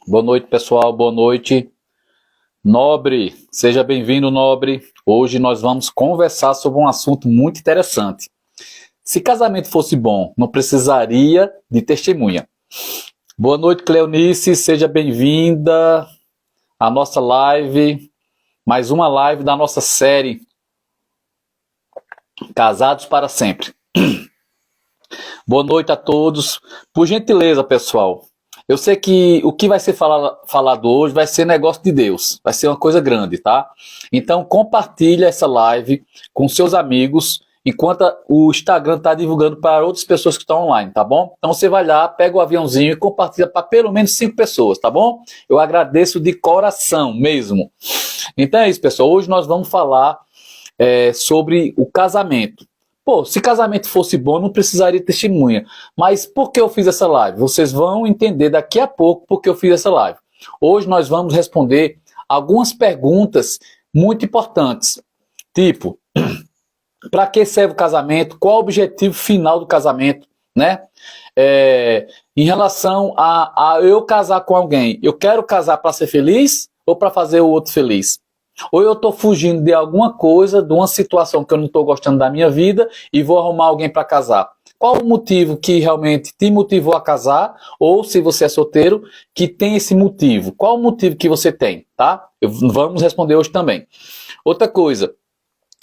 Boa noite, pessoal. Boa noite. Nobre, seja bem-vindo, Nobre. Hoje nós vamos conversar sobre um assunto muito interessante. Se casamento fosse bom, não precisaria de testemunha. Boa noite, Cleonice. Seja bem-vinda à nossa live. Mais uma live da nossa série Casados para Sempre. Boa noite a todos. Por gentileza, pessoal. Eu sei que o que vai ser falado hoje vai ser negócio de Deus. Vai ser uma coisa grande, tá? Então, compartilha essa live com seus amigos, enquanto o Instagram está divulgando para outras pessoas que estão online, tá bom? Então, você vai lá, pega o aviãozinho e compartilha para pelo menos 5 pessoas, tá bom? Eu agradeço de coração mesmo. Então é isso, pessoal. Hoje nós vamos falar sobre o casamento. Pô, se casamento fosse bom, não precisaria de testemunha. Mas por que eu fiz essa live? Vocês vão entender daqui a pouco por que eu fiz essa live. Hoje nós vamos responder algumas perguntas muito importantes. Tipo, para que serve o casamento? Qual o objetivo final do casamento? Né? Em relação a eu casar com alguém, eu quero casar para ser feliz ou para fazer o outro feliz? Ou eu estou fugindo de alguma coisa, de uma situação que eu não estou gostando da minha vida e vou arrumar alguém para casar? Qual o motivo que realmente te motivou a casar? Ou se você é solteiro, que tem esse motivo? Qual o motivo que você tem? Tá? Vamos responder hoje também. Outra coisa,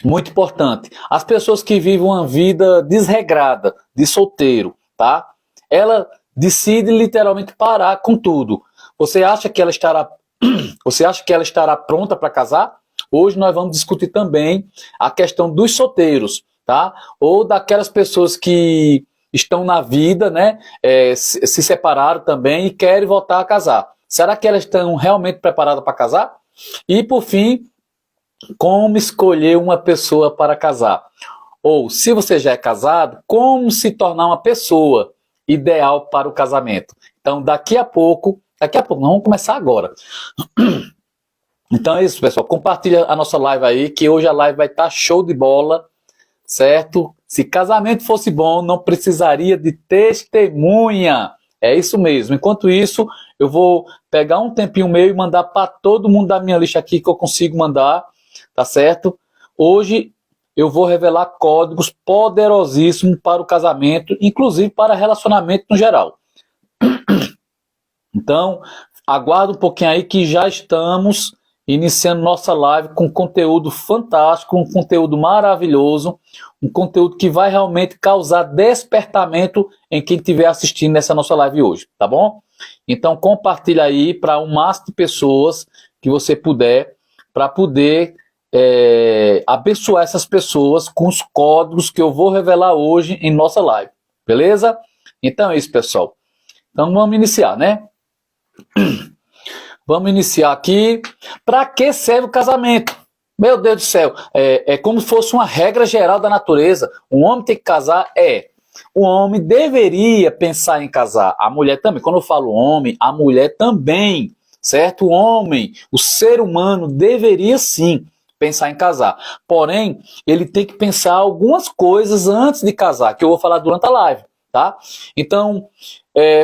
muito importante. As pessoas que vivem uma vida desregrada, de solteiro, tá? Ela decide literalmente parar com tudo. Você acha que ela estará pronta para casar? Hoje nós vamos discutir também a questão dos solteiros, tá? Ou daquelas pessoas que estão na vida, né? Se separaram também e querem voltar a casar. Será que elas estão realmente preparadas para casar? E por fim, como escolher uma pessoa para casar? Ou, se você já é casado, como se tornar uma pessoa ideal para o casamento? Então, daqui a pouco, não, vamos começar agora. Então é isso, pessoal. Compartilha a nossa live aí, que hoje a live vai estar show de bola, certo? Se casamento fosse bom, não precisaria de testemunha. É isso mesmo. Enquanto isso, eu vou pegar um tempinho meu e mandar para todo mundo da minha lista aqui que eu consigo mandar, tá certo? Hoje eu vou revelar códigos poderosíssimos para o casamento, inclusive para relacionamento no geral. Então, aguarda um pouquinho aí que já estamos iniciando nossa live com conteúdo fantástico, um conteúdo maravilhoso, um conteúdo que vai realmente causar despertamento em quem estiver assistindo nessa nossa live hoje, tá bom? Então, compartilha aí para o máximo de pessoas que você puder, para poder abençoar essas pessoas com os códigos que eu vou revelar hoje em nossa live, beleza? Então é isso, pessoal. Então vamos iniciar, né? Vamos iniciar aqui. Para que serve o casamento? Meu Deus do céu, é como se fosse uma regra geral da natureza. Um homem tem que casar? O homem deveria pensar em casar. A mulher também. Quando eu falo homem, a mulher também, certo? O homem, o ser humano deveria sim pensar em casar. Porém, ele tem que pensar algumas coisas antes de casar, que eu vou falar durante a live, tá? Então,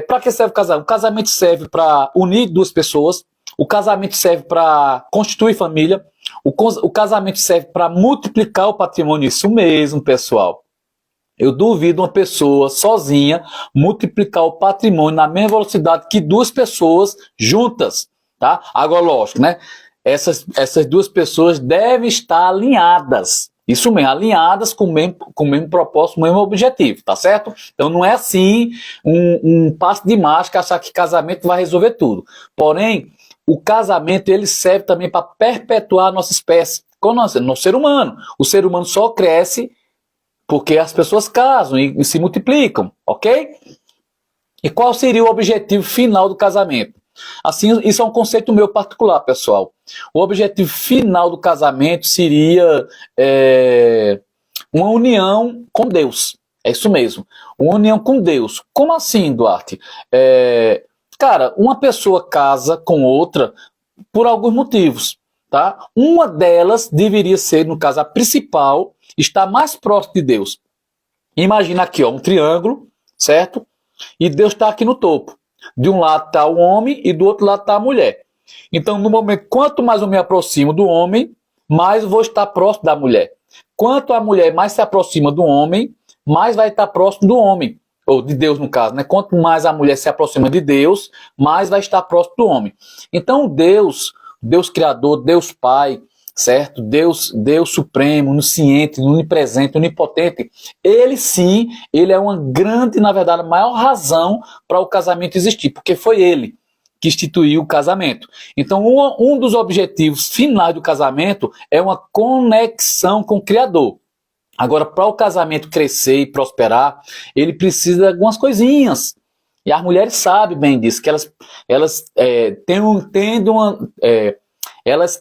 para que serve o casamento? O casamento serve para unir duas pessoas, o casamento serve para constituir família, o casamento serve para multiplicar o patrimônio. Isso mesmo, pessoal. Eu duvido uma pessoa sozinha multiplicar o patrimônio na mesma velocidade que duas pessoas juntas, tá? Agora, lógico, né? Essas duas pessoas devem estar alinhadas. Isso mesmo, alinhadas com o mesmo propósito, com o mesmo objetivo, tá certo? Então não é assim um passo de mágica achar que casamento vai resolver tudo. Porém, o casamento ele serve também para perpetuar a nossa espécie. No ser humano. O ser humano só cresce porque as pessoas casam e se multiplicam, ok? E qual seria o objetivo final do casamento? Assim, isso é um conceito meu particular, pessoal. O objetivo final do casamento seria uma união com Deus. É isso mesmo. Uma união com Deus. Como assim, Duarte? Cara, uma pessoa casa com outra por alguns motivos, tá? Uma delas deveria ser, no caso, a principal, estar mais próximo de Deus. Imagina aqui, ó, um triângulo, certo? E Deus está aqui no topo. De um lado está o homem e do outro lado está a mulher. Então, no momento, quanto mais eu me aproximo do homem, mais eu vou estar próximo da mulher. Quanto a mulher mais se aproxima do homem, mais vai estar próximo do homem. Ou de Deus, no caso, né? Quanto mais a mulher se aproxima de Deus, mais vai estar próximo do homem. Então, Deus Criador, Deus Pai, certo? Deus Supremo, onisciente, onipresente, onipotente, ele sim, ele é uma grande, na verdade, a maior razão para o casamento existir, porque foi ele que instituiu o casamento. Então, um dos objetivos finais do casamento é uma conexão com o Criador. Agora, para o casamento crescer e prosperar, ele precisa de algumas coisinhas. E as mulheres sabem bem disso, que elas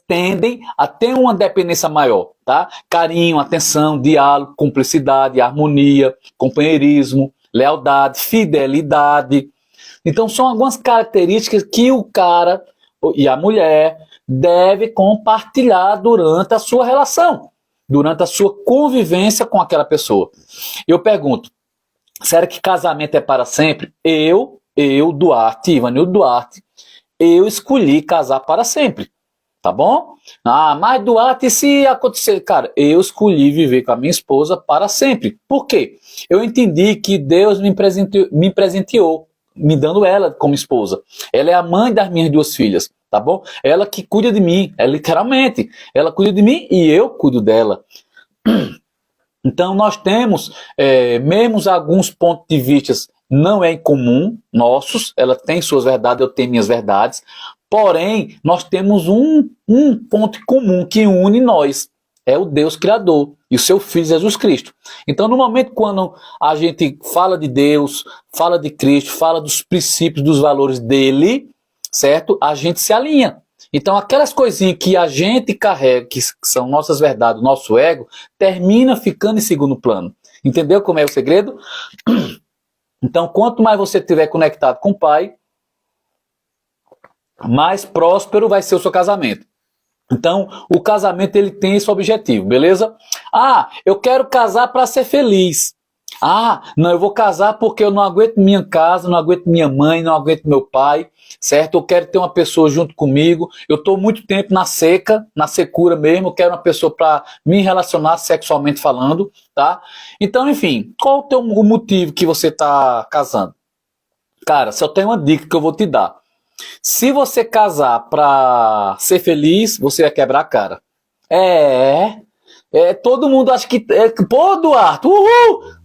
tendem a ter uma dependência maior, tá? Carinho, atenção, diálogo, cumplicidade, harmonia, companheirismo, lealdade, fidelidade. Então, são algumas características que o cara e a mulher devem compartilhar durante a sua relação, durante a sua convivência com aquela pessoa. Eu pergunto, será que casamento é para sempre? Eu, Duarte, Ivanildo Duarte, eu escolhi casar para sempre, tá bom? Mas Duarte, se acontecer... Cara, eu escolhi viver com a minha esposa para sempre. Por quê? Eu entendi que Deus me presenteou, me dando ela como esposa. Ela é a mãe das minhas duas filhas, tá bom? Ela que cuida de mim, literalmente. Ela cuida de mim e eu cuido dela. Então nós temos, mesmo alguns pontos de vista não é incomum, nossos, ela tem suas verdades, eu tenho minhas verdades, porém nós temos um ponto comum que une nós, é o Deus Criador e o seu Filho Jesus Cristo. Então no momento quando a gente fala de Deus, fala de Cristo, fala dos princípios, dos valores dele, certo? A gente se alinha. Então aquelas coisinhas que a gente carrega, que são nossas verdades, nosso ego, termina ficando em segundo plano. Entendeu como é o segredo? Então quanto mais você estiver conectado com o Pai, mais próspero vai ser o seu casamento. Então o casamento ele tem esse objetivo, beleza? Eu quero casar para ser feliz. Não, eu vou casar porque eu não aguento minha casa, não aguento minha mãe, não aguento meu pai, certo? Eu quero ter uma pessoa junto comigo, eu estou muito tempo na seca, na secura mesmo, eu quero uma pessoa para me relacionar sexualmente falando, tá? Então, enfim, qual o motivo que você está casando? Cara, só tem uma dica que eu vou te dar. Se você casar para ser feliz, você vai quebrar a cara. Todo mundo acha que... Pô, Duarte,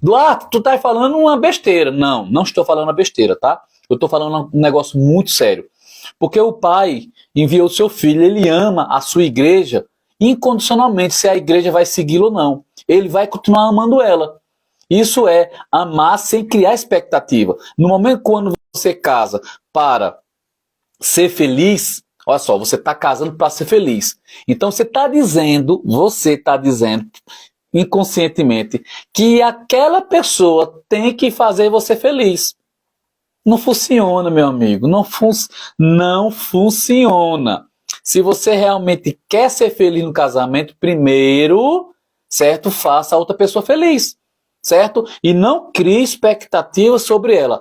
Duarte, tu tá falando uma besteira. Não estou falando uma besteira, tá? Eu estou falando um negócio muito sério. Porque o Pai enviou o seu Filho, ele ama a sua igreja incondicionalmente, se a igreja vai segui-lo ou não. Ele vai continuar amando ela. Isso é amar sem criar expectativa. No momento quando você casa para ser feliz... Olha só, você está casando para ser feliz. Então você está dizendo inconscientemente que aquela pessoa tem que fazer você feliz. Não funciona, meu amigo. Não funciona. Se você realmente quer ser feliz no casamento, primeiro, certo? Faça a outra pessoa feliz. Certo? E não crie expectativas sobre ela.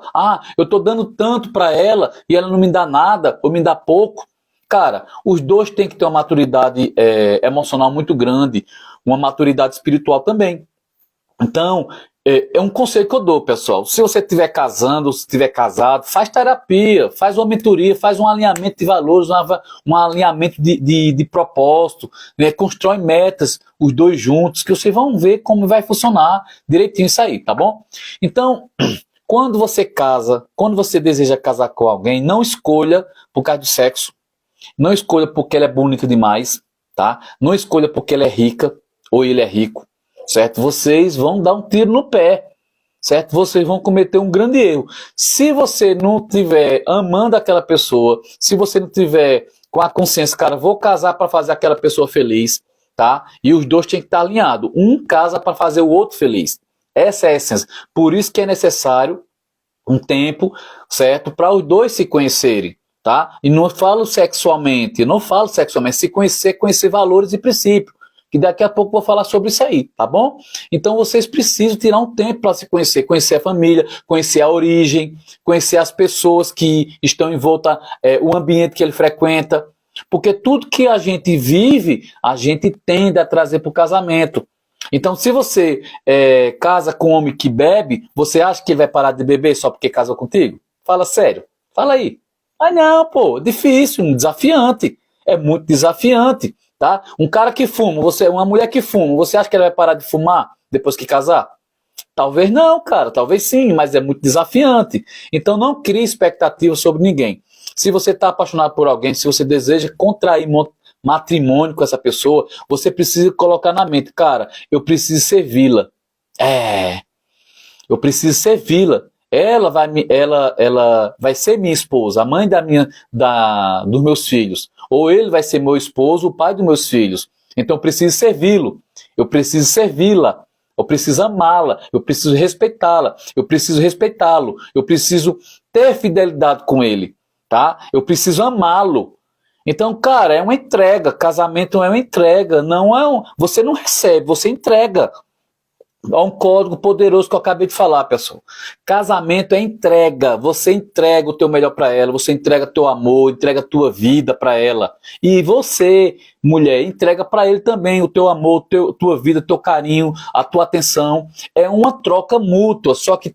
Eu estou dando tanto para ela e ela não me dá nada ou me dá pouco. Cara, os dois têm que ter uma maturidade emocional muito grande, uma maturidade espiritual também. Então, é um conselho que eu dou, pessoal. Se você estiver casando, se estiver casado, faz terapia, faz uma mentoria, faz um alinhamento de valores, um alinhamento de propósito, né? Constrói metas, os dois juntos, que vocês vão ver como vai funcionar direitinho isso aí, tá bom? Então, quando você casa, quando você deseja casar com alguém, não escolha por causa do sexo. Não escolha porque ela é bonita demais, tá? Não escolha porque ela é rica ou ele é rico, certo? Vocês vão dar um tiro no pé, certo? Vocês vão cometer um grande erro. Se você não estiver amando aquela pessoa, se você não tiver com a consciência, cara, vou casar para fazer aquela pessoa feliz, tá? E os dois têm que estar alinhados. Um casa para fazer o outro feliz. Essa é a essência. Por isso que é necessário um tempo, certo? Para os dois se conhecerem. Tá? E não falo sexualmente, se conhecer valores e princípios, que daqui a pouco eu vou falar sobre isso aí, tá bom? Então vocês precisam tirar um tempo para se conhecer, conhecer a família, conhecer a origem, conhecer as pessoas que estão em volta, o ambiente que ele frequenta, porque tudo que a gente vive, a gente tende a trazer para o casamento. Então, se você casa com um homem que bebe, você acha que ele vai parar de beber só porque casou contigo? Fala sério, fala aí. Ah não, pô, difícil, desafiante, é muito desafiante, tá? Um cara que fuma, uma mulher que fuma, você acha que ela vai parar de fumar depois que casar? Talvez não, cara, talvez sim, mas é muito desafiante. Então não crie expectativas sobre ninguém. Se você está apaixonado por alguém, se você deseja contrair matrimônio com essa pessoa, você precisa colocar na mente, cara, eu preciso servi-la. Eu preciso servi-la. Ela vai ser minha esposa, a mãe dos meus filhos. Ou ele vai ser meu esposo, o pai dos meus filhos. Então eu preciso servi-lo. Eu preciso servi-la. Eu preciso amá-la. Eu preciso respeitá-la. Eu preciso respeitá-lo. Eu preciso ter fidelidade com ele. Tá? Eu preciso amá-lo. Então, cara, é uma entrega. Casamento é uma entrega. Você não recebe, você entrega. É um código poderoso que eu acabei de falar, pessoal. Casamento é entrega. Você entrega o teu melhor para ela, você entrega teu amor, entrega a tua vida para ela. E você, mulher, entrega para ele também o teu amor, tua vida, teu carinho, a tua atenção. É uma troca mútua, só que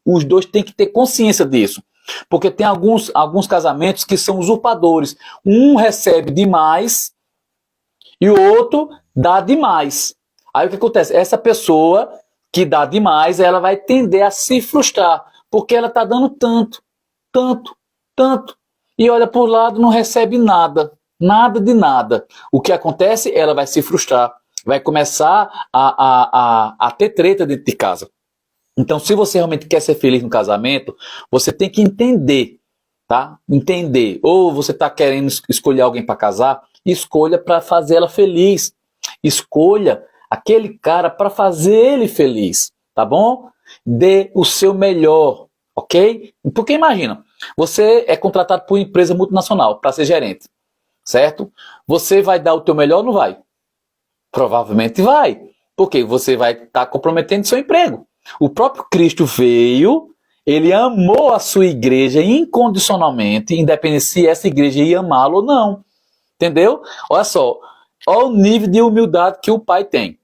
os dois têm que ter consciência disso. Porque tem alguns casamentos que são usurpadores. Um recebe demais e o outro dá demais. Aí o que acontece? Essa pessoa que dá demais, ela vai tender a se frustrar, porque ela está dando tanto, tanto, tanto, e olha por lado, não recebe nada, nada de nada. O que acontece? Ela vai se frustrar, vai começar a ter treta dentro de casa. Então, se você realmente quer ser feliz no casamento, você tem que entender, tá? Entender. Ou você está querendo escolher alguém para casar, escolha para fazer ela feliz. Escolha aquele cara para fazer ele feliz, tá bom? Dê o seu melhor, ok? Porque imagina, você é contratado por uma empresa multinacional para ser gerente, certo? Você vai dar o teu melhor ou não vai? Provavelmente vai, porque você vai estar comprometendo seu emprego. O próprio Cristo veio, ele amou a sua igreja incondicionalmente, independente se essa igreja ia amá-lo ou não, entendeu? Olha só, olha o nível de humildade que o Pai tem.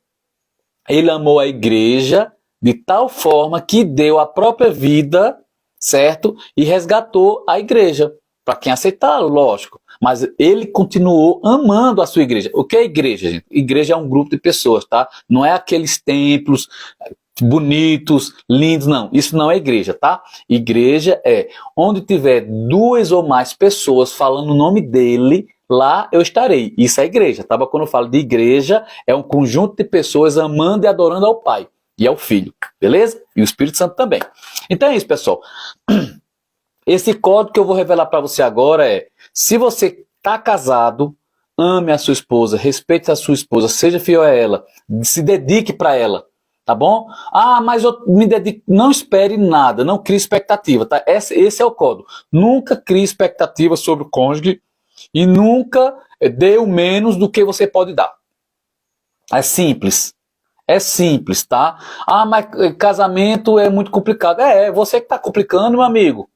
Ele amou a igreja de tal forma que deu a própria vida, certo? E resgatou a igreja. Para quem aceitá-lo, lógico. Mas ele continuou amando a sua igreja. O que é igreja, gente? Igreja é um grupo de pessoas, tá? Não é aqueles templos bonitos, lindos, não. Isso não é igreja, tá? Igreja é onde tiver duas ou mais pessoas falando o nome dele, lá eu estarei. Isso é igreja, tá? Quando eu falo de igreja, é um conjunto de pessoas amando e adorando ao Pai e ao Filho, beleza? E o Espírito Santo também. Então é isso, pessoal. Esse código que eu vou revelar para você agora é: se você está casado, ame a sua esposa, respeite a sua esposa, seja fiel a ela, se dedique para ela, tá bom? Ah, mas eu me dedico. Não espere nada, não crie expectativa, tá? Esse é o código. Nunca crie expectativa sobre o cônjuge e nunca dê o menos do que você pode dar. É simples. É simples, tá? Ah, mas casamento é muito complicado. Você que está complicando, meu amigo.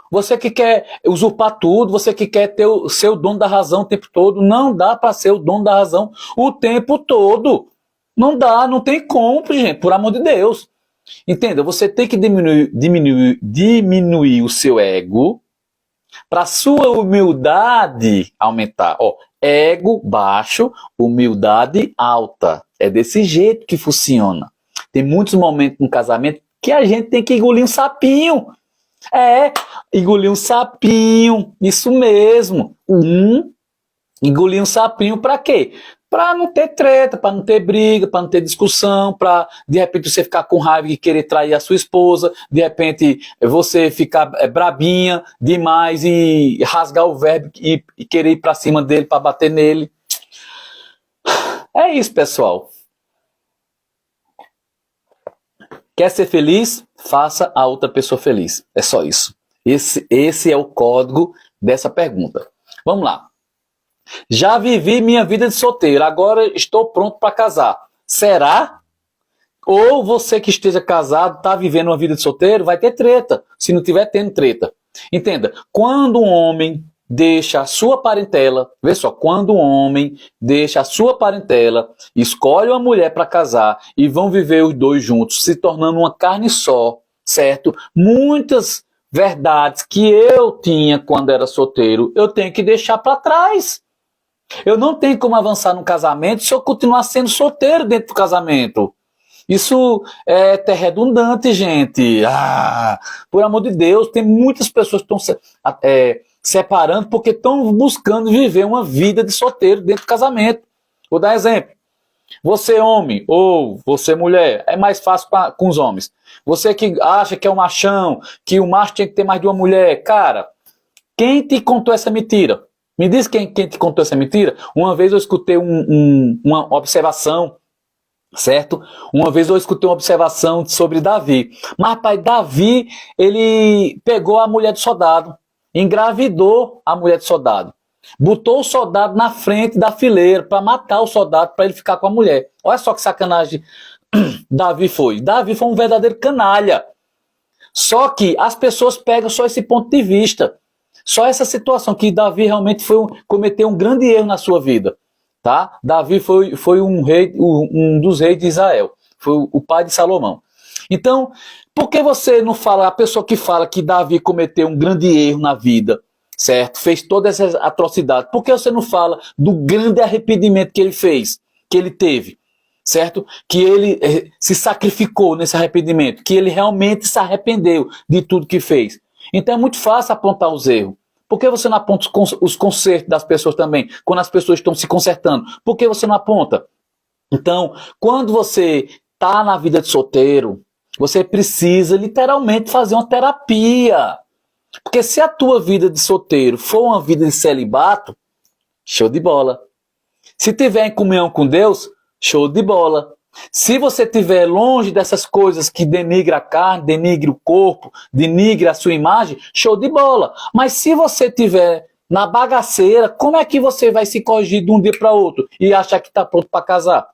Você que quer usurpar tudo, você que quer ser o dono da razão o tempo todo. Não dá para ser o dono da razão o tempo todo. Não dá, não tem como, gente, por amor de Deus. Entenda, você tem que diminuir o seu ego para sua humildade aumentar. Ó, ego baixo, humildade alta. É desse jeito que funciona. Tem muitos momentos no casamento que a gente tem que engolir um sapinho. Engolir um sapinho, isso mesmo. Engolir um sapinho para quê? Para não ter treta, para não ter briga, para não ter discussão, para de repente você ficar com raiva e querer trair a sua esposa, de repente você ficar brabinha demais e rasgar o verbo e querer ir para cima dele, para bater nele. É isso, pessoal. Quer ser feliz? Faça a outra pessoa feliz. É só isso. Esse é o código dessa pergunta. Vamos lá. Já vivi minha vida de solteiro, agora estou pronto para casar. Será? Ou você que esteja casado, está vivendo uma vida de solteiro, vai ter treta, se não tiver tendo treta. Entenda, quando um homem deixa a sua parentela, vê só, quando um homem deixa a sua parentela, escolhe uma mulher para casar e vão viver os dois juntos, se tornando uma carne só, certo? Muitas verdades que eu tinha quando era solteiro, eu tenho que deixar para trás. Eu não tenho como avançar no casamento se eu continuar sendo solteiro dentro do casamento. Isso é até redundante, gente. Por amor de Deus, tem muitas pessoas que estão separando porque estão buscando viver uma vida de solteiro dentro do casamento. Vou dar exemplo. Você homem ou você mulher, é mais fácil com os homens. Você que acha que é um machão, que o macho tinha que ter mais de uma mulher. Cara, quem te contou essa mentira? Me diz quem te contou essa mentira. Uma vez eu escutei uma observação, certo? Uma vez eu escutei uma observação sobre Davi. Mas, pai, Davi, ele pegou a mulher do soldado, engravidou a mulher do soldado, botou o soldado na frente da fileira para matar o soldado, para ele ficar com a mulher. Olha só que sacanagem Davi foi. Davi foi um verdadeiro canalha. Só que as pessoas pegam só esse ponto de vista. Só essa situação que Davi realmente cometeu um grande erro na sua vida. Tá? Davi foi um dos reis de Israel. Foi o pai de Salomão. Então, por que você não fala, a pessoa que fala que Davi cometeu um grande erro na vida, certo? Fez toda essa atrocidade. Por que você não fala do grande arrependimento que ele fez, que ele teve, certo? Que ele se sacrificou nesse arrependimento, que ele realmente se arrependeu de tudo que fez. Então é muito fácil apontar os erros. Por que você não aponta os consertos das pessoas também, quando as pessoas estão se consertando? Por que você não aponta? Então, quando você está na vida de solteiro, você precisa literalmente fazer uma terapia. Porque se a tua vida de solteiro for uma vida de celibato, show de bola. Se tiver em comunhão com Deus, show de bola. Se você estiver longe dessas coisas que denigra a carne, denigra o corpo, denigra a sua imagem, show de bola. Mas se você estiver na bagaceira, como é que você vai se corrigir de um dia para outro e achar que está pronto para casar?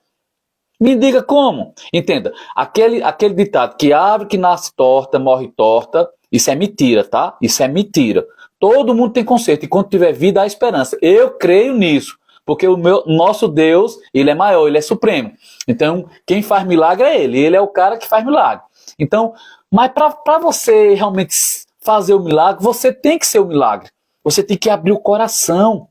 Me diga como. Entenda, aquele ditado que árvore que nasce torta, morre torta, isso é mentira, tá? Isso é mentira. Todo mundo tem conserto e quando tiver vida há esperança. Eu creio nisso. Porque nosso Deus, ele é maior, ele é supremo. Então, quem faz milagre é ele. Ele é o cara que faz milagre. Então, mas para você realmente fazer o milagre, você tem que ser o milagre. Você tem que abrir o coração.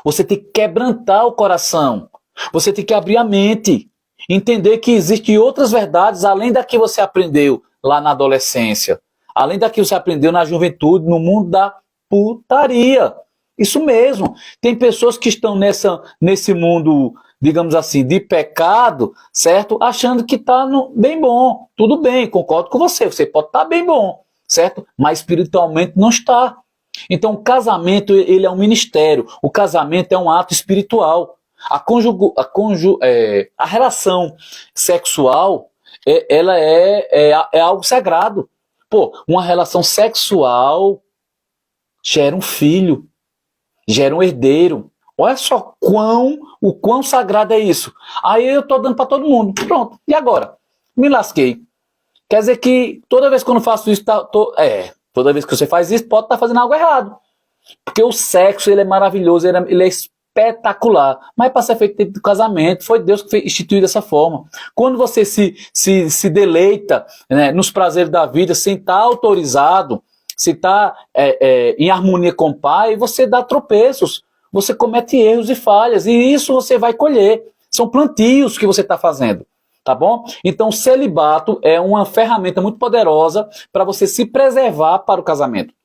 Você tem que quebrantar o coração. Você tem que abrir a mente. Entender que existem outras verdades além da que você aprendeu lá na adolescência. Além da que você aprendeu na juventude, no mundo da putaria. Isso mesmo. Tem pessoas que estão nesse mundo, digamos assim, de pecado, certo? Achando que está bem bom. Tudo bem, concordo com você. Você pode estar bem bom, certo? Mas espiritualmente não está. Então o casamento, ele é um ministério. O casamento é um ato espiritual. A relação sexual, ela é algo sagrado. Pô, uma relação sexual gera um filho. Gera um herdeiro. Olha só o quão sagrado é isso. Aí eu tô dando para todo mundo. Pronto. E agora? Me lasquei. Quer dizer que toda vez que eu não faço isso, toda vez que você faz isso, pode estar fazendo algo errado. Porque o sexo, ele é maravilhoso, ele é espetacular. Mas para ser feito dentro do casamento, foi Deus que instituiu dessa forma. Quando você se deleita, né, nos prazeres da vida, sem estar autorizado, se está em harmonia com o Pai, você dá tropeços, você comete erros e falhas, e isso você vai colher. São plantios que você está fazendo, tá bom? Então o celibato é uma ferramenta muito poderosa para você se preservar para o casamento,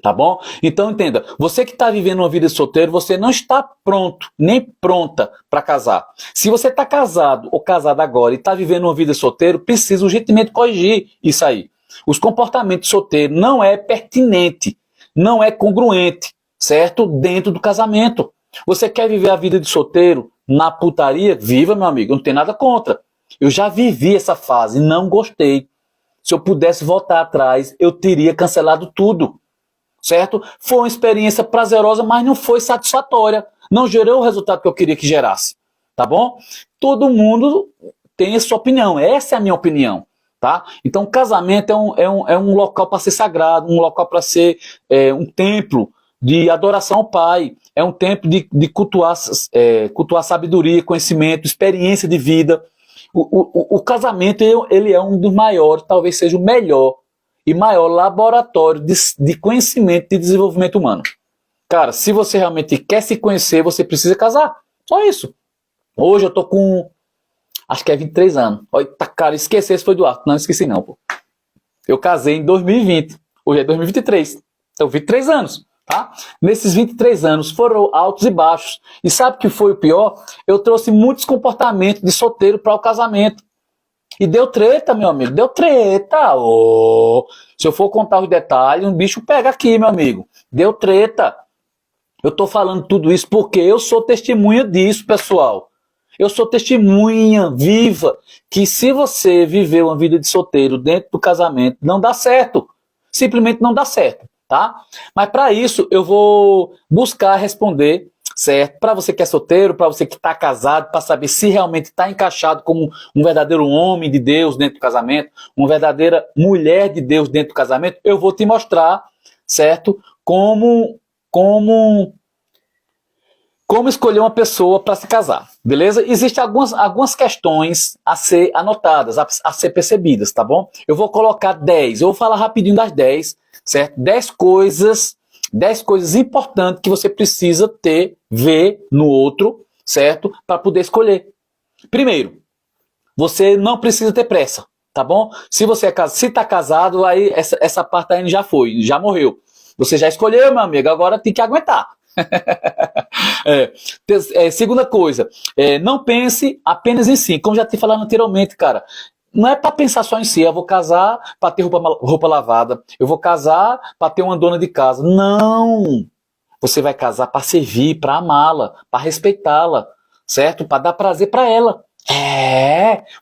tá bom? Então entenda, você que está vivendo uma vida de solteiro, você não está pronto, nem pronta para casar. Se você está casado ou casada agora e está vivendo uma vida de solteiro, precisa urgentemente corrigir isso aí. Os comportamentos solteiros não é pertinente, não é congruente, certo? Dentro do casamento. Você quer viver a vida de solteiro na putaria? Viva, meu amigo, não tem nada contra. Eu já vivi essa fase, não gostei. Se eu pudesse voltar atrás, eu teria cancelado tudo, certo? Foi uma experiência prazerosa, mas não foi satisfatória. não gerou o resultado que eu queria que gerasse, tá bom? Todo mundo tem a sua opinião, essa é a minha opinião, tá? Então, casamento é um local para ser sagrado, um local para ser um templo de adoração ao Pai, é um templo de cultuar, cultuar sabedoria, conhecimento, experiência de vida. O casamento ele é um dos maiores, talvez seja o melhor e maior laboratório de conhecimento e desenvolvimento humano. Cara, se você realmente quer se conhecer, você precisa casar. Só isso. Hoje eu tô com, acho que é 23 anos. Olha, cara, esqueci, esse foi do Arthur. Não esqueci não, pô. Eu casei em 2020. Hoje é 2023. Então, 23 anos, tá? Nesses 23 anos foram altos e baixos. E sabe o que foi o pior? Eu trouxe muitos comportamentos de solteiro para o casamento. E deu treta, meu amigo. Deu treta. Oh, se eu for contar os detalhes, um bicho pega aqui, meu amigo. Deu treta. Eu tô falando tudo isso porque eu sou testemunha disso, pessoal. Eu sou testemunha viva que se você viver uma vida de solteiro dentro do casamento, não dá certo. Simplesmente não dá certo, tá? Mas para isso eu vou buscar responder, certo? Para você que é solteiro, para você que está casado, para saber se realmente está encaixado como um verdadeiro homem de Deus dentro do casamento, uma verdadeira mulher de Deus dentro do casamento, eu vou te mostrar, certo? Como escolher uma pessoa para se casar, beleza? Existem algumas questões a ser anotadas, a ser percebidas, tá bom? Eu vou colocar 10, eu vou falar rapidinho das 10, certo? 10 coisas importantes que você precisa ver no outro, certo? Para poder escolher. Primeiro, você não precisa ter pressa, tá bom? Se você está casado, aí essa parte aí já foi, já morreu. Você já escolheu, meu amigo, agora tem que aguentar. Segunda coisa, não pense apenas em si, como já te falado anteriormente, cara. Não é para pensar só em si, eu vou casar para ter roupa lavada, eu vou casar para ter uma dona de casa. Não! Você vai casar para servir, para amá-la, para respeitá-la, certo? Para dar prazer para ela.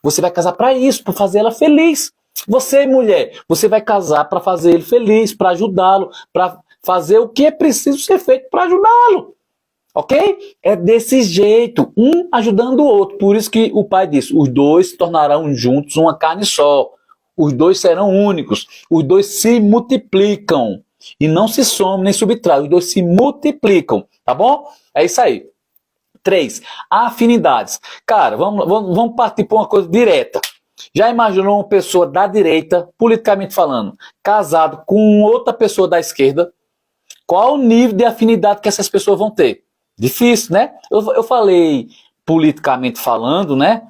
Você vai casar para isso, para fazer ela feliz. Você, mulher, você vai casar para fazer ele feliz, para ajudá-lo, para fazer o que é preciso ser feito para ajudá-lo. Ok? É desse jeito, um ajudando o outro. Por isso que o pai disse, os dois se tornarão juntos uma carne só. Os dois serão únicos. Os dois se multiplicam. E não se somam nem subtraem. Os dois se multiplicam. Tá bom? É isso aí. 3. Afinidades. Cara, vamos partir para uma coisa direta. Já imaginou uma pessoa da direita, politicamente falando, casado com outra pessoa da esquerda? Qual o nível de afinidade que essas pessoas vão ter? Difícil, né? Eu falei politicamente falando, né?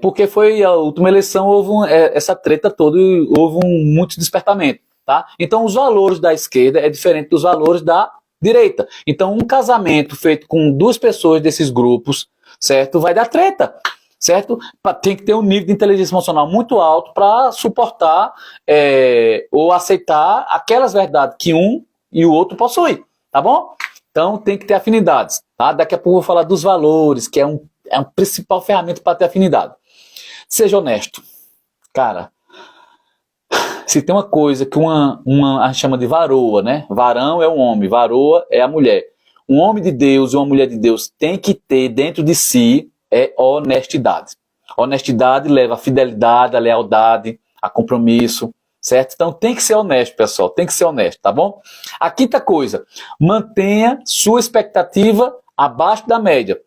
Porque foi a última eleição, houve essa treta toda e houve muito despertamento, tá? Então os valores da esquerda é diferente dos valores da direita. Então um casamento feito com duas pessoas desses grupos, certo? Vai dar treta. Certo? Tem que ter um nível de inteligência emocional muito alto para suportar ou aceitar aquelas verdades que um e o outro possuem, tá bom? Então tem que ter afinidades, tá? Daqui a pouco eu vou falar dos valores, que é um principal ferramenta para ter afinidade. Seja honesto. Cara, se tem uma coisa que a gente chama de varoa, né? Varão é um homem, varoa é a mulher. Um homem de Deus e uma mulher de Deus tem que ter dentro de si honestidade. Honestidade leva a fidelidade, a lealdade, a compromisso, certo? Então tem que ser honesto, pessoal, tem que ser honesto, tá bom? A quinta coisa, mantenha sua expectativa abaixo da média.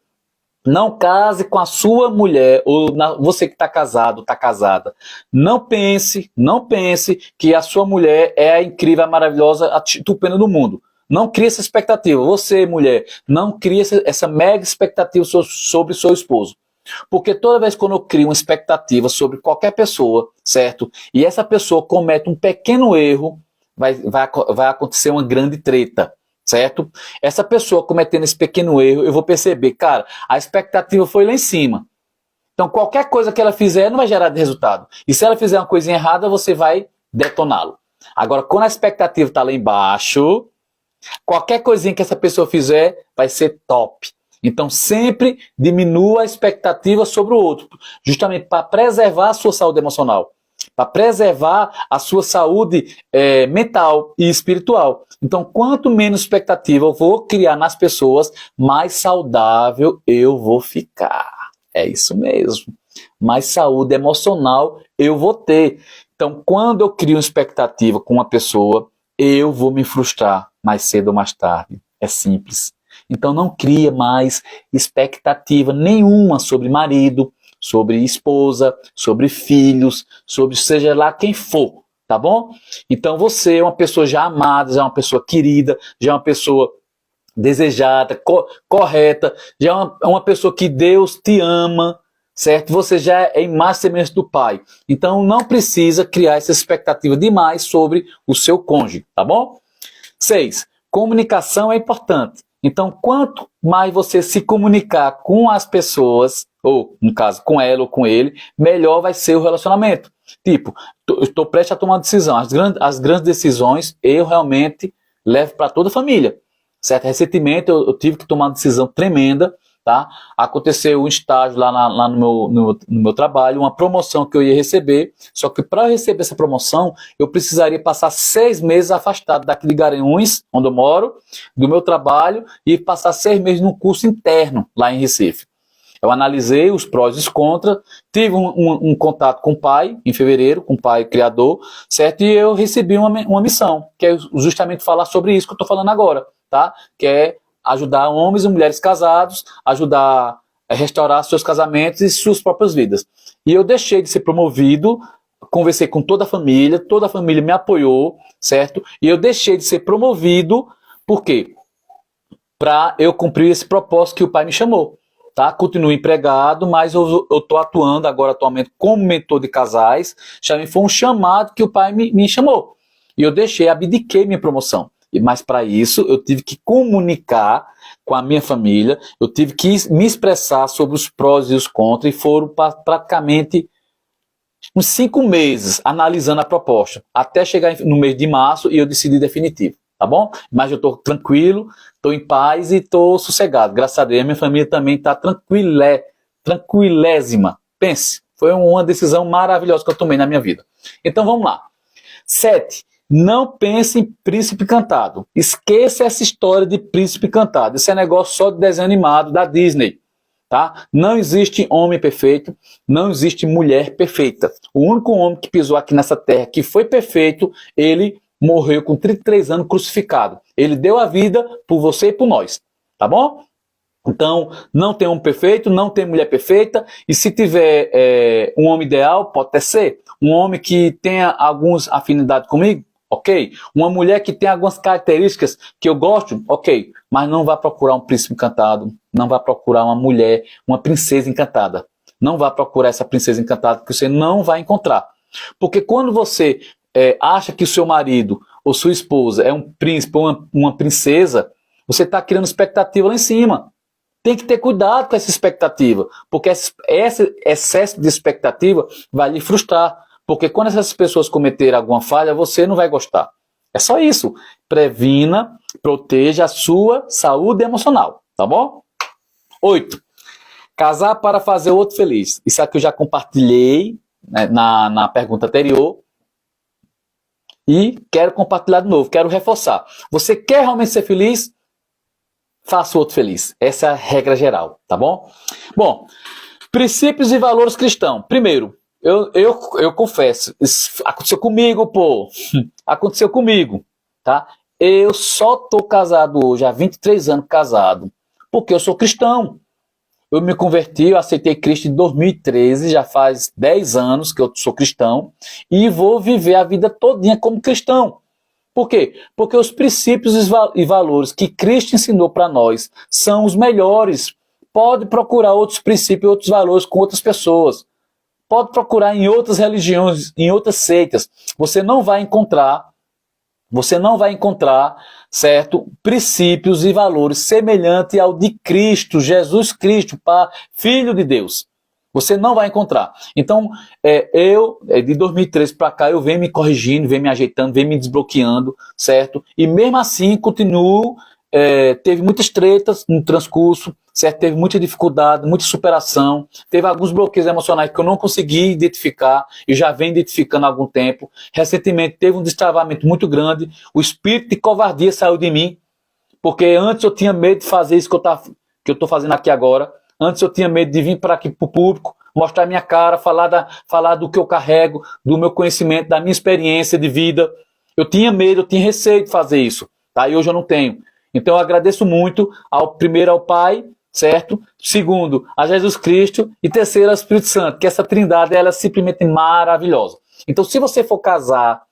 Não case com a sua mulher, ou você que está casado, está casada. Não pense que a sua mulher é a incrível, a maravilhosa, a tupena do mundo. Não crie essa expectativa. Você, mulher, não crie essa mega expectativa sobre seu esposo. Porque toda vez que eu crio uma expectativa sobre qualquer pessoa, certo? E essa pessoa comete um pequeno erro, vai acontecer uma grande treta, certo? Essa pessoa cometendo esse pequeno erro, eu vou perceber, cara, a expectativa foi lá em cima. Então qualquer coisa que ela fizer não vai gerar de resultado. E se ela fizer uma coisa errada, você vai detoná-lo. Agora, quando a expectativa está lá embaixo, qualquer coisinha que essa pessoa fizer vai ser top. Então sempre diminua a expectativa sobre o outro, justamente para preservar a sua saúde emocional. para preservar a sua saúde mental e espiritual. Então, quanto menos expectativa eu vou criar nas pessoas, mais saudável eu vou ficar. É isso mesmo. Mais saúde emocional eu vou ter. Então, quando eu crio uma expectativa com uma pessoa, eu vou me frustrar mais cedo ou mais tarde. É simples. Então, não cria mais expectativa nenhuma sobre marido, sobre esposa, sobre filhos, sobre seja lá quem for, tá bom? Então, você é uma pessoa já amada, já é uma pessoa querida, já é uma pessoa desejada, correta, já é uma pessoa que Deus te ama, certo? Você já é imagem e semelhança do Pai. Então, não precisa criar essa expectativa demais sobre o seu cônjuge, tá bom? 6. Comunicação é importante. Então, quanto mais você se comunicar com as pessoas, ou no caso com ela ou com ele, melhor vai ser o relacionamento. Tipo, eu estou prestes a tomar uma decisão. As grandes decisões eu realmente levo para toda a família. Certo? Recentemente eu tive que tomar uma decisão tremenda. Tá? Aconteceu um estágio lá no meu trabalho, uma promoção que eu ia receber, só que para eu receber essa promoção, eu precisaria passar 6 meses afastado daqui de Garanhuns, onde eu moro, do meu trabalho, e passar 6 meses num curso interno lá em Recife. Eu analisei os prós e os contras, tive um contato com o pai, em fevereiro, com o pai criador, certo? E eu recebi uma missão, que é justamente falar sobre isso que eu estou falando agora, tá? Que é ajudar homens e mulheres casados, ajudar a restaurar seus casamentos e suas próprias vidas. E eu deixei de ser promovido, conversei com toda a família me apoiou, certo? E eu deixei de ser promovido, por quê? Para eu cumprir esse propósito que o pai me chamou. Tá? Continuo empregado, mas eu estou atuando agora atualmente como mentor de casais. Foi um chamado que o pai me chamou. E eu abdiquei minha promoção. Mas para isso eu tive que comunicar com a minha família, eu tive que me expressar sobre os prós e os contras, e foram praticamente uns 5 meses analisando a proposta, até chegar no mês de março e eu decidi definitivo, tá bom? Mas eu estou tranquilo, estou em paz e estou sossegado, graças a Deus. A minha família também está tranquilésima. Pense, foi uma decisão maravilhosa que eu tomei na minha vida. Então vamos lá. 7. Não pense em príncipe encantado. Esqueça essa história de príncipe encantado. Isso é negócio só de desenho animado da Disney. Tá? Não existe homem perfeito, não existe mulher perfeita. O único homem que pisou aqui nessa terra que foi perfeito, ele morreu com 33 anos crucificado. Ele deu a vida por você e por nós. Tá bom? Então, não tem homem perfeito, não tem mulher perfeita, e se tiver um homem ideal, pode até ser. Um homem que tenha algumas afinidades comigo, ok. Uma mulher que tem algumas características que eu gosto, ok. Mas não vá procurar um príncipe encantado, não vá procurar uma mulher, uma princesa encantada. Não vá procurar essa princesa encantada que você não vai encontrar. Porque quando você acha que o seu marido ou sua esposa é um príncipe ou uma princesa, você está criando expectativa lá em cima. Tem que ter cuidado com essa expectativa, porque esse excesso de expectativa vai lhe frustrar. Porque quando essas pessoas cometerem alguma falha, você não vai gostar. É só isso. Previna, proteja a sua saúde emocional, tá bom? 8. Casar para fazer o outro feliz. Isso aqui eu já compartilhei, né, na pergunta anterior. E quero compartilhar de novo, quero reforçar. Você quer realmente ser feliz? Faça o outro feliz. Essa é a regra geral, tá bom? Bom, princípios e valores cristãos. Primeiro, eu confesso, isso aconteceu comigo, pô. Aconteceu comigo, tá? Eu só tô casado hoje, há 23 anos casado, porque eu sou cristão. Eu me converti, eu aceitei Cristo em 2013, já faz 10 anos que eu sou cristão, e vou viver a vida todinha como cristão. Por quê? Porque os princípios e valores que Cristo ensinou para nós são os melhores. Pode procurar outros princípios e outros valores com outras pessoas. Pode procurar em outras religiões, em outras seitas. Você não vai encontrar, certo, princípios e valores semelhantes ao de Cristo, Jesus Cristo, Filho de Deus. Você não vai encontrar. Então, de 2013 para cá, eu venho me corrigindo, venho me ajeitando, venho me desbloqueando, certo? E mesmo assim, continuo teve muitas tretas no transcurso, certo? Teve muita dificuldade, muita superação, teve alguns bloqueios emocionais que eu não consegui identificar, e já venho identificando há algum tempo. Recentemente teve um destravamento muito grande, o espírito de covardia saiu de mim, porque antes eu tinha medo de fazer isso que eu estou fazendo aqui agora. Antes eu tinha medo de vir para aqui para o público, mostrar minha cara, falar do que eu carrego, do meu conhecimento, da minha experiência de vida. Eu tinha medo, eu tinha receio de fazer isso, tá? E hoje eu não tenho. Então eu agradeço muito primeiro ao Pai, certo? Segundo, a Jesus Cristo e terceiro ao Espírito Santo, que essa trindade ela é simplesmente maravilhosa. Então se você for casar,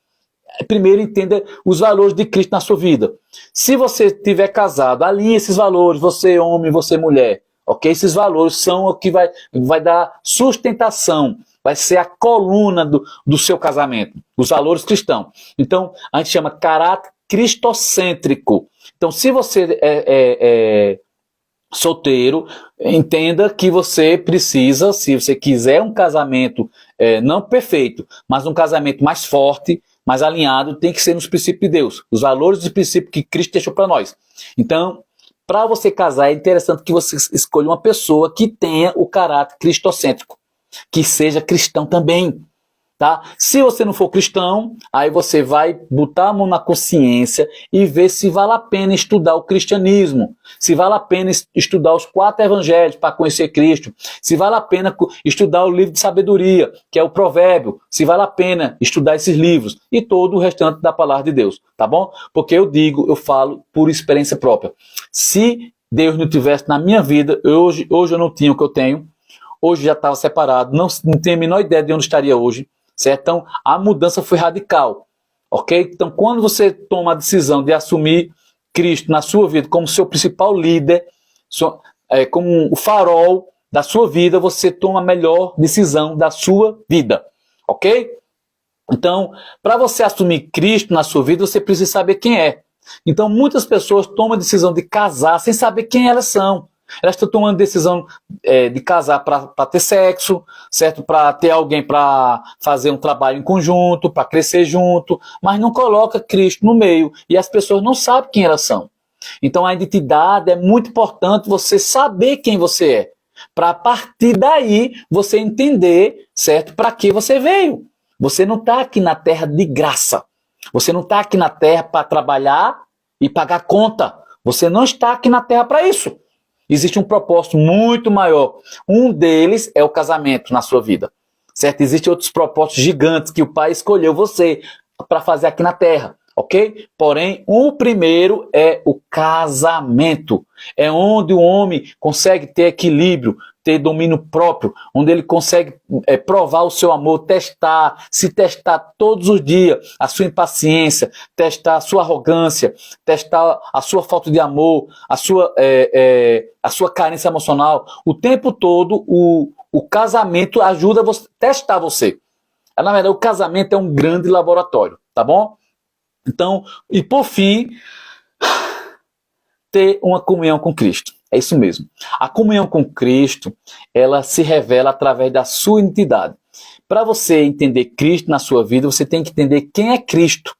primeiro entenda os valores de Cristo na sua vida. Se você estiver casado, alinhe esses valores, você homem, você mulher, ok? Esses valores são o que vai dar sustentação, vai ser a coluna do seu casamento, os valores cristãos. Então, a gente chama caráter cristocêntrico. Então, se você é solteiro, entenda que você precisa, se você quiser um casamento não perfeito, mas um casamento mais forte, mais alinhado, tem que ser nos princípios de Deus, os valores e princípios que Cristo deixou para nós. Então, para você casar, é interessante que você escolha uma pessoa que tenha o caráter cristocêntrico, que seja cristão também, tá? Se você não for cristão, aí você vai botar a mão na consciência e ver se vale a pena estudar o cristianismo, se vale a pena estudar os 4 evangelhos para conhecer Cristo, se vale a pena estudar o livro de sabedoria, que é o provérbio, se vale a pena estudar esses livros e todo o restante da palavra de Deus, tá bom? Porque eu falo por experiência própria. Se Deus não tivesse na minha vida, hoje eu não tinha o que eu tenho, hoje já estava separado, não tenho a menor ideia de onde estaria hoje, certo? Então, a mudança foi radical, ok? Então, quando você toma a decisão de assumir Cristo na sua vida como seu principal líder, como o farol da sua vida, você toma a melhor decisão da sua vida, ok? Então, para você assumir Cristo na sua vida, você precisa saber quem é. Então, muitas pessoas tomam a decisão de casar sem saber quem elas são. Elas estão tomando decisão de casar para ter sexo, certo? Para ter alguém para fazer um trabalho em conjunto, para crescer junto, mas não coloca Cristo no meio. E as pessoas não sabem quem elas são. Então a identidade é muito importante você saber quem você é. Para a partir daí você entender, certo? Para que você veio. Você não está aqui na terra de graça. Você não está aqui na terra para trabalhar e pagar conta. Você não está aqui na terra para isso. Existe um propósito muito maior. Um deles é o casamento na sua vida, certo? Existem outros propósitos gigantes que o Pai escolheu você para fazer aqui na Terra, ok? Porém, o primeiro é o casamento. É onde o homem consegue ter equilíbrio, ter domínio próprio, onde ele consegue provar o seu amor, se testar todos os dias a sua impaciência, testar a sua arrogância, testar a sua falta de amor, a sua carência emocional. O tempo todo, o casamento ajuda a testar você. Na verdade, o casamento é um grande laboratório, tá bom? Então, e por fim, ter uma comunhão com Cristo. É isso mesmo. A comunhão com Cristo, ela se revela através da sua identidade. Para você entender Cristo na sua vida, você tem que entender quem é Cristo.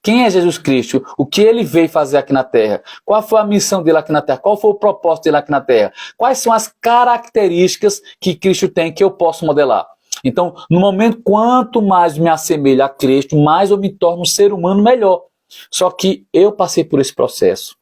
Quem é Jesus Cristo? O que ele veio fazer aqui na Terra? Qual foi a missão dele aqui na Terra? Qual foi o propósito dele aqui na Terra? Quais são as características que Cristo tem que eu posso modelar? Então, no momento, quanto mais me assemelho a Cristo, mais eu me torno um ser humano melhor. Só que eu passei por esse processo.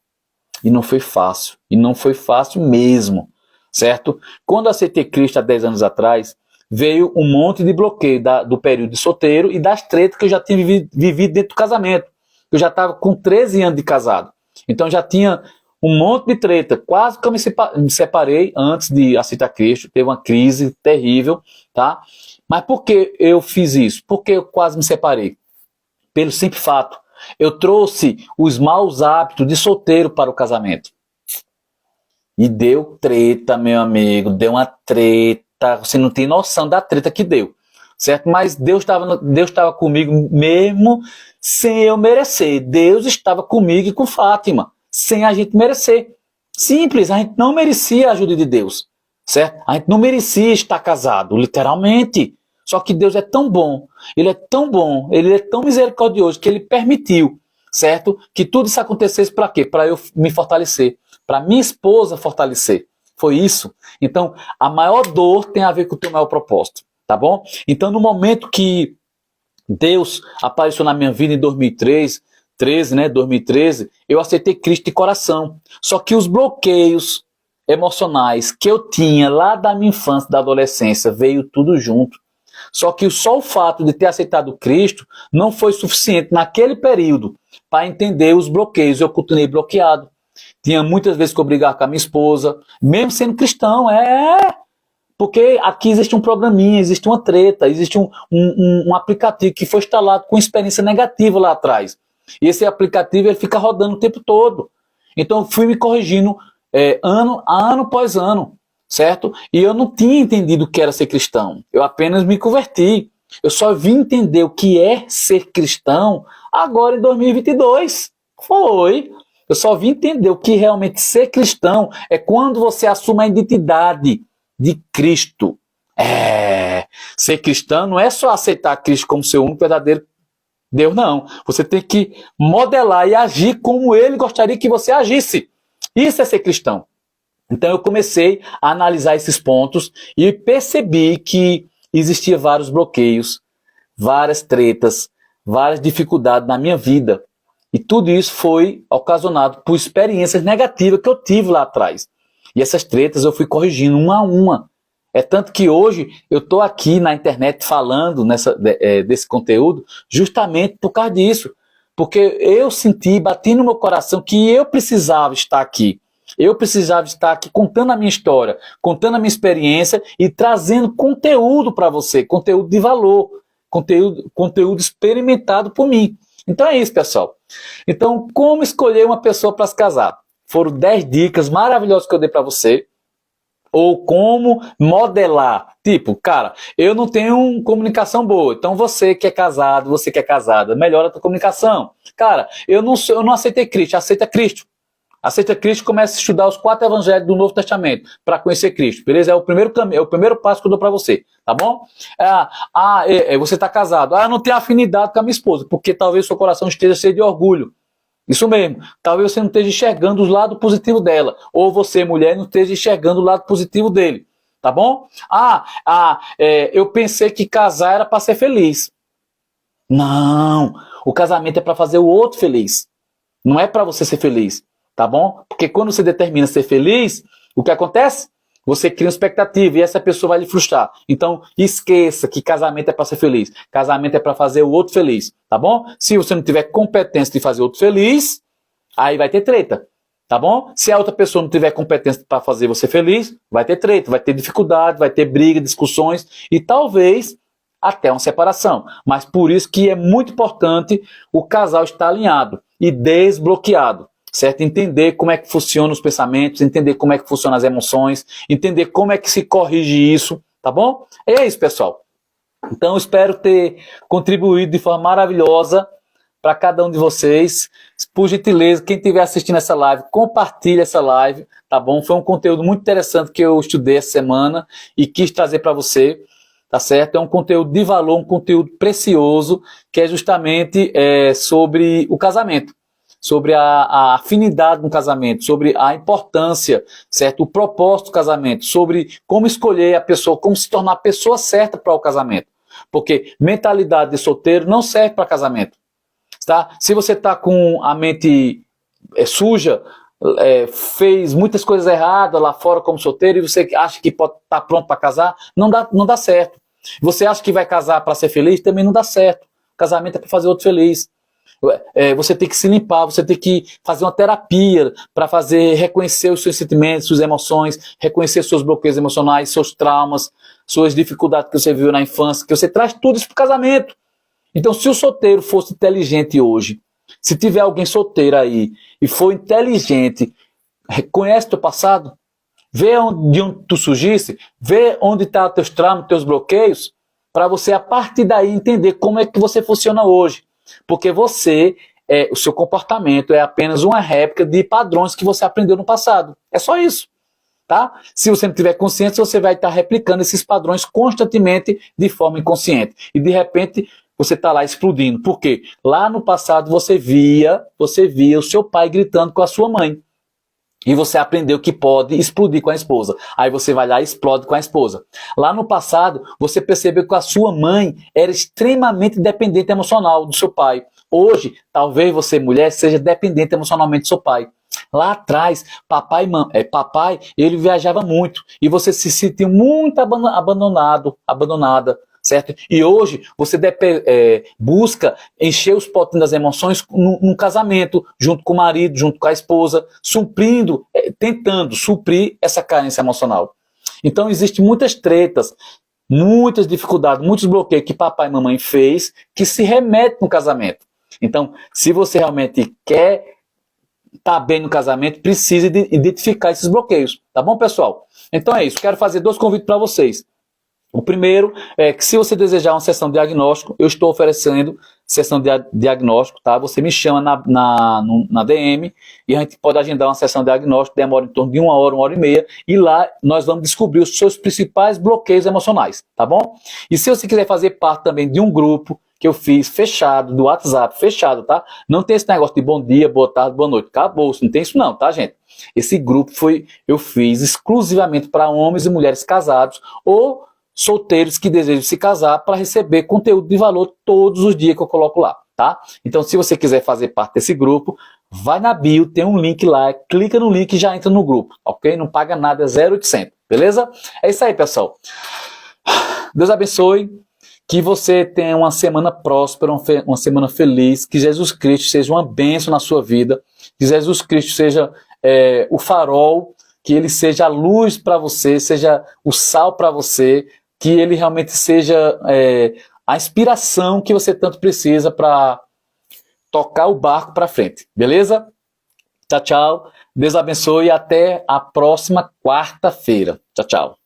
E não foi fácil. E não foi fácil mesmo. Certo? Quando eu aceitei Cristo há 10 anos atrás, veio um monte de bloqueio do período de solteiro e das tretas que eu já tinha vivido dentro do casamento. Eu já estava com 13 anos de casado. Então já tinha um monte de treta. Quase que eu me separei antes de aceitar Cristo. Teve uma crise terrível. Tá? Mas por que eu fiz isso? Por que eu quase me separei? Pelo simples fato. Eu trouxe os maus hábitos de solteiro para o casamento. E deu treta, meu amigo. Deu uma treta. Você não tem noção da treta que deu. Certo? Mas Deus estava comigo mesmo sem eu merecer. Deus estava comigo e com Fátima. Sem a gente merecer. Simples. A gente não merecia a ajuda de Deus. Certo? A gente não merecia estar casado. Literalmente. Só que Deus é tão bom, Ele é tão bom, Ele é tão misericordioso que Ele permitiu certo? Que tudo isso acontecesse para quê? Para eu me fortalecer, para minha esposa fortalecer. Foi isso. Então, a maior dor tem a ver com o teu maior propósito, tá bom? Então, no momento que Deus apareceu na minha vida em 2013, eu aceitei Cristo de coração. Só que os bloqueios emocionais que eu tinha lá da minha infância, da adolescência, veio tudo junto. Só que só o fato de ter aceitado Cristo não foi suficiente naquele período para entender os bloqueios. Eu continuei bloqueado. Tinha muitas vezes que eu brigar com a minha esposa, mesmo sendo cristão, porque aqui existe um programinha, existe uma treta, existe um aplicativo que foi instalado com experiência negativa lá atrás. E esse aplicativo ele fica rodando o tempo todo. Então eu fui me corrigindo ano após ano, certo? E eu não tinha entendido o que era ser cristão. Eu apenas me converti. Eu só vim entender o que é ser cristão agora em 2022. Foi. Eu só vim entender o que realmente ser cristão é quando você assume a identidade de Cristo. Ser cristão não é só aceitar Cristo como seu único verdadeiro Deus, não. Você tem que modelar e agir como Ele gostaria que você agisse. Isso é ser cristão. Então eu comecei a analisar esses pontos e percebi que existia vários bloqueios, várias tretas, várias dificuldades na minha vida. E tudo isso foi ocasionado por experiências negativas que eu tive lá atrás. E essas tretas eu fui corrigindo uma a uma. É tanto que hoje eu estou aqui na internet falando desse conteúdo justamente por causa disso. Porque eu senti, bati no meu coração que eu precisava estar aqui. Eu precisava estar aqui contando a minha história, contando a minha experiência e trazendo conteúdo para você, conteúdo de valor, conteúdo experimentado por mim. Então é isso, pessoal. Então, como escolher uma pessoa para se casar? Foram 10 dicas maravilhosas que eu dei para você. Ou como modelar. Tipo, cara, eu não tenho comunicação boa. Então você que é casado, você que é casada, melhora a tua comunicação. Cara, eu não aceitei Cristo, aceita Cristo. Aceita Cristo e começa a estudar os 4 evangelhos do Novo Testamento para conhecer Cristo, beleza? É o primeiro caminho, é o primeiro passo que eu dou para você, tá bom? Você está casado. Eu não tenho afinidade com a minha esposa, porque talvez seu coração esteja cheio de orgulho. Isso mesmo. Talvez você não esteja enxergando o lado positivo dela. Ou você, mulher, não esteja enxergando o lado positivo dele. Tá bom? Eu pensei que casar era para ser feliz. Não. O casamento é para fazer o outro feliz. Não é para você ser feliz. Tá bom? Porque quando você determina ser feliz, o que acontece? Você cria uma expectativa e essa pessoa vai lhe frustrar. Então, esqueça que casamento é para ser feliz. Casamento é para fazer o outro feliz, tá bom? Se você não tiver competência de fazer o outro feliz, aí vai ter treta, tá bom? Se a outra pessoa não tiver competência para fazer você feliz, vai ter treta, vai ter dificuldade, vai ter briga, discussões e talvez até uma separação. Mas por isso que é muito importante o casal estar alinhado e desbloqueado. Certo? Entender como é que funcionam os pensamentos, entender como é que funcionam as emoções, entender como é que se corrige isso, tá bom? É isso, pessoal. Então, eu espero ter contribuído de forma maravilhosa para cada um de vocês. Por gentileza, quem estiver assistindo essa live, compartilhe essa live, tá bom? Foi um conteúdo muito interessante que eu estudei essa semana e quis trazer para você, tá certo? É um conteúdo de valor, um conteúdo precioso, que é justamente sobre o casamento. Sobre a afinidade no casamento, sobre a importância, certo? O propósito do casamento, sobre como escolher a pessoa, como se tornar a pessoa certa para o casamento. Porque mentalidade de solteiro não serve para casamento. Tá? Se você está com a mente suja, fez muitas coisas erradas lá fora como solteiro e você acha que pode estar pronto para casar, não dá certo. Você acha que vai casar para ser feliz, também não dá certo. Casamento é para fazer outro feliz. Você tem que se limpar, você tem que fazer uma terapia para reconhecer os seus sentimentos, suas emoções, reconhecer seus bloqueios emocionais, seus traumas, suas dificuldades que você viveu na infância, que você traz tudo isso para o casamento. Então, se o solteiro fosse inteligente hoje, se tiver alguém solteiro aí e for inteligente, reconhece teu passado, vê de onde tu surgisse, vê onde estão os teus traumas, teus bloqueios, para você a partir daí entender como é que você funciona hoje. Porque o seu comportamento é apenas uma réplica de padrões que você aprendeu no passado. É só isso. Tá? Se você não tiver consciência, você vai estar replicando esses padrões constantemente de forma inconsciente. E de repente, você está lá explodindo. Por quê? Lá no passado você via o seu pai gritando com a sua mãe. E você aprendeu que pode explodir com a esposa. Aí você vai lá e explode com a esposa. Lá no passado, você percebeu que a sua mãe era extremamente dependente emocional do seu pai. Hoje, talvez você, mulher, seja dependente emocionalmente do seu pai. Lá atrás, papai, ele viajava muito. E você se sentiu muito abandonada. Certo? E hoje você busca encher os potinhos das emoções num casamento, junto com o marido, junto com a esposa, tentando suprir essa carência emocional. Então existem muitas tretas, muitas dificuldades, muitos bloqueios que papai e mamãe fez que se remetem no casamento. Então, se você realmente quer estar bem no casamento, precisa identificar esses bloqueios. Tá bom, pessoal? Então é isso. Quero fazer 2 convites para vocês. O primeiro é que se você desejar uma sessão de diagnóstico, eu estou oferecendo sessão de diagnóstico, tá? Você me chama na DM e a gente pode agendar uma sessão de diagnóstico, demora em torno de 1 hora, 1 hora e meia, e lá nós vamos descobrir os seus principais bloqueios emocionais, tá bom? E se você quiser fazer parte também de um grupo que eu fiz fechado, do WhatsApp, fechado, tá? Não tem esse negócio de bom dia, boa tarde, boa noite, acabou, não tem isso não, tá, gente? Esse grupo eu fiz exclusivamente para homens e mulheres casados ou solteiros que desejam se casar para receber conteúdo de valor todos os dias que eu coloco lá, tá? Então, se você quiser fazer parte desse grupo, vai na bio, tem um link lá, clica no link e já entra no grupo, ok? Não paga nada, é 0800, beleza? É isso aí, pessoal. Deus abençoe, que você tenha uma semana próspera, uma semana feliz, que Jesus Cristo seja uma bênção na sua vida, que Jesus Cristo seja o farol, que ele seja a luz para você, seja o sal para você, que ele realmente seja a inspiração que você tanto precisa para tocar o barco para frente. Beleza? Tchau, tchau. Deus abençoe e até a próxima quarta-feira. Tchau, tchau.